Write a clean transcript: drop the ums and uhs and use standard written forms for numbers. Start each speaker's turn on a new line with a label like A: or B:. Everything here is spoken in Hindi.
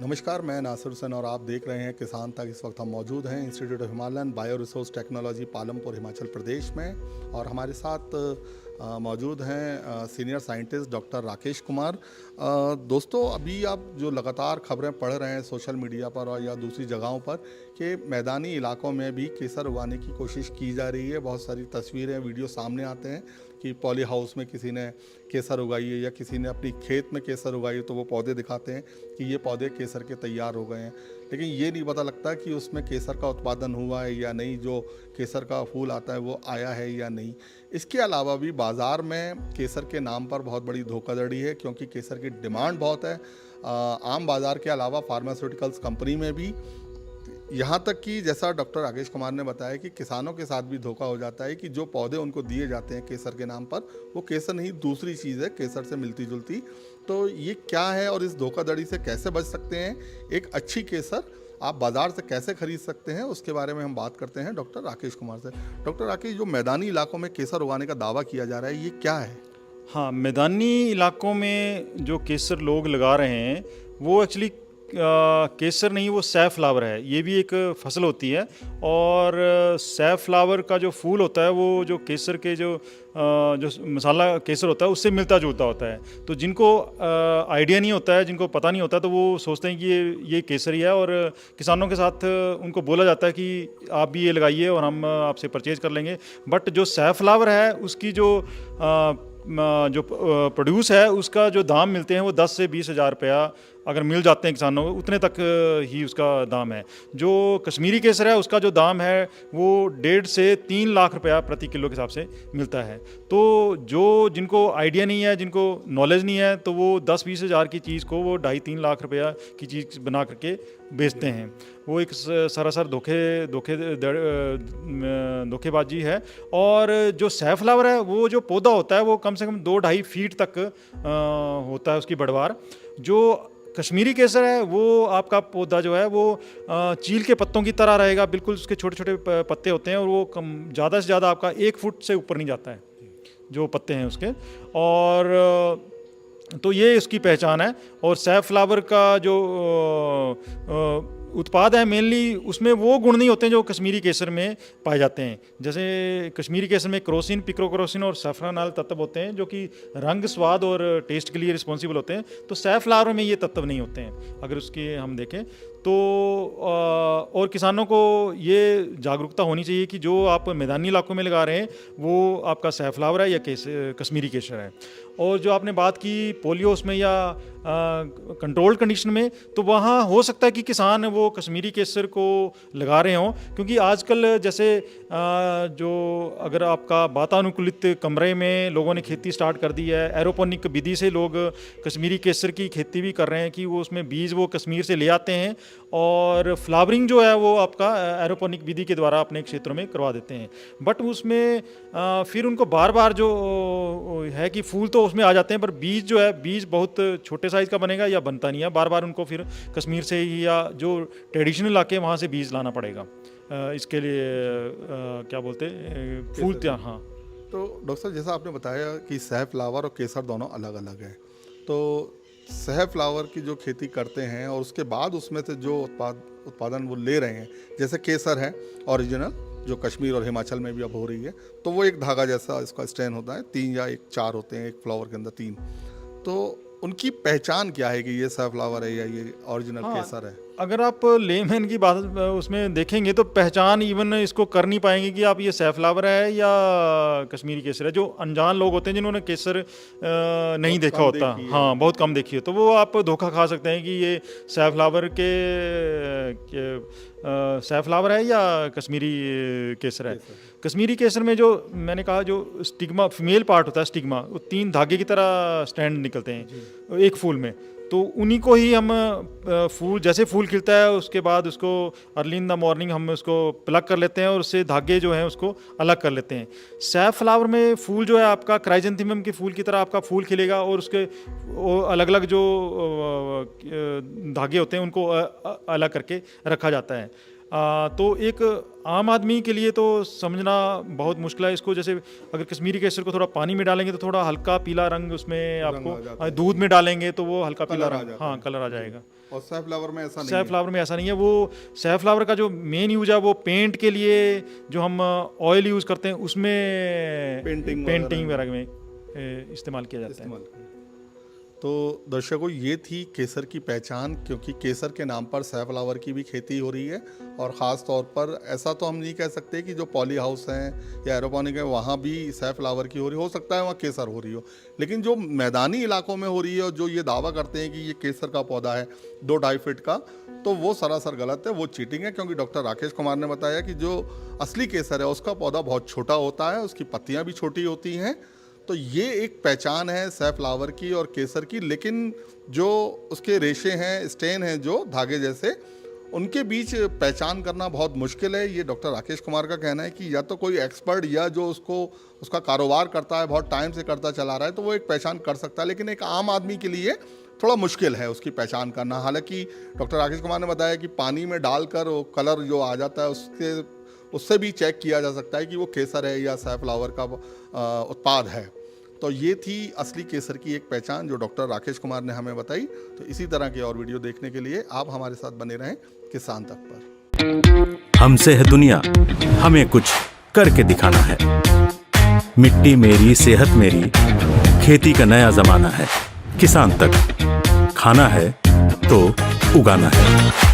A: नमस्कार, मैं नासिर हुसैन और आप देख रहे हैं किसान तक। इस वक्त हम मौजूद हैं institute of Himalayan bioresource technology Palampur Himachal Pradesh में, और हमारे साथ मौजूद हैं senior scientist doctor Rakesh Kumar. दोस्तों, अभी आप जो लगातार खबरें पढ़ रहे हैं सोशल मीडिया पर और या दूसरी जगहों पर कि मैदानी इलाकों में भी केसर उगाने की कोशिश की जा रही है। बहुत सारी तस्वीरें, वीडियो सामने आते हैं कि पॉली हाउस में किसी ने केसर उगाई है या किसी ने अपनी खेत में केसर उगाई है, तो वो पौधे दिखाते हैं कि ये पौधे केसर के तैयार हो गए हैं। लेकिन ये नहीं पता लगता कि उसमें केसर का उत्पादन हुआ है या नहीं, जो केसर का फूल आता है वो आया है या नहीं। इसके अलावा भी बाज़ार में केसर के नाम पर बहुत बड़ी धोखाधड़ी है, क्योंकि केसर की डिमांड बहुत है। आम बाज़ार के अलावा फार्मास्यूटिकल्स कंपनी में भी, यहाँ तक कि जैसा डॉक्टर राकेश कुमार ने बताया कि किसानों के साथ भी धोखा हो जाता है कि जो पौधे उनको दिए जाते हैं केसर के नाम पर, वो केसर नहीं, दूसरी चीज़ है केसर से मिलती जुलती। तो ये क्या है और इस धोखाधड़ी से कैसे बच सकते हैं, एक अच्छी केसर आप बाज़ार से कैसे खरीद सकते हैं, उसके बारे में हम बात करते हैं डॉक्टर राकेश कुमार से। डॉक्टर राकेश, जो मैदानी इलाकों में केसर उगाने का दावा किया जा रहा है, ये क्या है?
B: हाँ, मैदानी इलाकों में जो केसर लोग लगा रहे हैं वो एक्चुअली केसर नहीं, वो सैफ फ्लावर है। ये भी एक फसल होती है, और सैफ फ्लावर का जो फूल होता है वो जो केसर के जो मसाला केसर होता है उससे मिलता जुलता होता है। तो जिनको आइडिया नहीं होता है, जिनको पता नहीं होता, तो वो सोचते हैं कि ये केसर ही है, और किसानों के साथ उनको बोला जाता है कि आप भी ये लगाइए और हम आपसे परचेज कर लेंगे। बट जो सैफ फ्लावर है उसकी जो प्रोड्यूस है, उसका जो दाम मिलते हैं वो 10 से 20 हज़ार रुपया अगर मिल जाते हैं किसानों को, उतने तक ही उसका दाम है। जो कश्मीरी केसर है उसका जो दाम है वो 1.5 से 3 लाख रुपया प्रति किलो के हिसाब से मिलता है। तो जो जिनको आइडिया नहीं है, जिनको नॉलेज नहीं है, तो वो 10-20 हज़ार की चीज़ को वो 2.5-3 लाख रुपया की चीज़ बना करके बेचते हैं। वो एक सरासर धोखेबाजी है। और जो सैफ फ्लावर है, वो जो पौधा होता है वो कम से कम 2-2.5 फीट तक होता है उसकी बढ़वार। जो कश्मीरी केसर है वो आपका पौधा जो है वो चील के पत्तों की तरह रहेगा, बिल्कुल उसके छोटे छोटे पत्ते होते हैं, और वो ज़्यादा से ज़्यादा आपका 1 फुट से ऊपर नहीं जाता है जो पत्ते हैं उसके। और तो ये इसकी पहचान है। और सैफ फ्लावर का जो उत्पाद है मेनली, उसमें वो गुण नहीं होते हैं जो कश्मीरी केसर में पाए जाते हैं। जैसे कश्मीरी केसर में क्रोसिन, पिक्रोक्रोसिन और सैफरानॉल तत्व होते हैं जो कि रंग, स्वाद और टेस्ट के लिए रिस्पॉन्सिबल होते हैं। तो सैफ फ्लावर में ये तत्व नहीं होते हैं अगर उसके हम देखें तो। और किसानों को ये जागरूकता होनी चाहिए कि जो आप मैदानी इलाकों में लगा रहे हैं वो आपका सैफ फ्लावर है या कश्मीरी केसर है। और जो आपने बात की पोलियोस में या कंट्रोल्ड कंडीशन में, तो वहाँ हो सकता है कि किसान वो कश्मीरी केसर को लगा रहे हों, क्योंकि आजकल जैसे जो अगर आपका वातानुकूलित कमरे में लोगों ने खेती स्टार्ट कर दी है, एरोपोनिक विधि से लोग कश्मीरी केसर की खेती भी कर रहे हैं कि वो उसमें बीज वो कश्मीर से ले आते हैं और फ्लावरिंग जो है वो आपका एरोपोनिक विधि के द्वारा अपने क्षेत्रों में करवा देते हैं। बट उसमें फिर उनको बार बार जो है कि फूल तो उसमें आ जाते हैं, पर बीज जो है, बीज बहुत छोटे साइज़ का बनेगा या बनता नहीं है। बार बार उनको फिर कश्मीर से ही या जो ट्रेडिशनल इलाके वहाँ से बीज लाना पड़ेगा इसके लिए क्या बोलते हैं फूल। हाँ,
A: तो डॉक्टर साहब, जैसा आपने बताया कि सैफ फ्लावर और केसर दोनों अलग अलग हैं, तो सैफ फ्लावर की जो खेती करते हैं और उसके बाद उसमें से जो उत्पादन वो ले रहे हैं, जैसे केसर है ओरिजिनल जो कश्मीर और हिमाचल में भी अब हो रही है, तो वो एक धागा जैसा इसका स्ट्रैंड होता है, 3 या 4 होते हैं एक फ्लावर के अंदर 3। तो उनकी पहचान क्या है कि ये सैफ फ्लावर है या ये ओरिजिनल केसर है?
B: अगर आप लेमैन की बात उसमें देखेंगे तो पहचान इवन इसको कर नहीं पाएंगे कि आप ये सैफ फ्लावर है या कश्मीरी केसर है। जो अनजान लोग होते हैं जिन्होंने केसर नहीं देखा होता, हाँ, बहुत कम देखी है, तो वो आप धोखा खा सकते हैं कि ये सैफ फ्लावर सैफ फ्लावर है या कश्मीरी केसर है। कश्मीरी केसर में जो मैंने कहा जो स्टिग्मा, फीमेल पार्ट होता है स्टिग्मा, वो 3 धागे की तरह स्टैंड निकलते हैं एक फूल में, तो उन्हीं को ही हम फूल, जैसे फूल खिलता है उसके बाद उसको अर्ली इन द मॉर्निंग हम उसको प्लग कर लेते हैं और उससे धागे जो हैं उसको अलग कर लेते हैं। सैफ फ्लावर में फूल जो है आपका क्राइजेंथेमम के फूल की तरह आपका फूल खिलेगा और उसके अलग अलग जो धागे होते हैं उनको अलग करके रखा जाता है। तो एक आम आदमी के लिए तो समझना बहुत मुश्किल है इसको। जैसे अगर कश्मीरी केसर को थोड़ा पानी में डालेंगे तो थोड़ा हल्का पीला रंग उसमें आपको, दूध में डालेंगे तो वो हल्का पीला रंग, हाँ, कलर आ जाएगा।
A: और सैफलावर में ऐसा नहीं है।
B: सैफलावर में ऐसा नहीं है। वो सैफलावर का जो मेन यूज है वो पेंट के लिए, जो हम ऑयल यूज करते हैं उसमें पेंटिंग वगैरह में इस्तेमाल किया जाता है।
A: तो दर्शकों, ये थी केसर की पहचान, क्योंकि केसर के नाम पर सैफलावर की भी खेती हो रही है। और ख़ास तौर पर ऐसा तो हम नहीं कह सकते कि जो पॉली हाउस हैं या एरोपोनिक है वहाँ भी सैफलावर की हो सकता है वहाँ केसर हो रही हो, लेकिन जो मैदानी इलाकों में हो रही है और जो ये दावा करते हैं कि ये केसर का पौधा है 2-2.5 फीट का, तो वो सरासर गलत है, वो चीटिंग है। क्योंकि डॉक्टर राकेश कुमार ने बताया कि जो असली केसर है उसका पौधा बहुत छोटा होता है, उसकी पत्तियाँ भी छोटी होती हैं। तो ये एक पहचान है सैफलावर की और केसर की, लेकिन जो उसके रेशे हैं, स्टेन हैं जो धागे जैसे, उनके बीच पहचान करना बहुत मुश्किल है। ये डॉक्टर राकेश कुमार का कहना है कि या तो कोई एक्सपर्ट या जो उसका कारोबार करता है, बहुत टाइम से करता चला रहा है, तो वो एक पहचान कर सकता है, लेकिन एक आम आदमी के लिए थोड़ा मुश्किल है उसकी पहचान करना। हालांकि डॉक्टर राकेश कुमार ने बताया कि पानी में डालकर वो कलर जो आ जाता है उससे भी चेक किया जा सकता है कि वो केसर है या सैफलावर का उत्पाद है। तो ये थी असली केसर की एक पहचान जो डॉक्टर राकेश कुमार ने हमें बताई। तो इसी तरह के और वीडियो देखने के लिए आप हमारे साथ बने रहें किसान तक पर।
C: हमसे है दुनिया, हमें कुछ करके दिखाना है। मिट्टी मेरी, सेहत मेरी, खेती का नया जमाना है। किसान तक, खाना है तो उगाना है।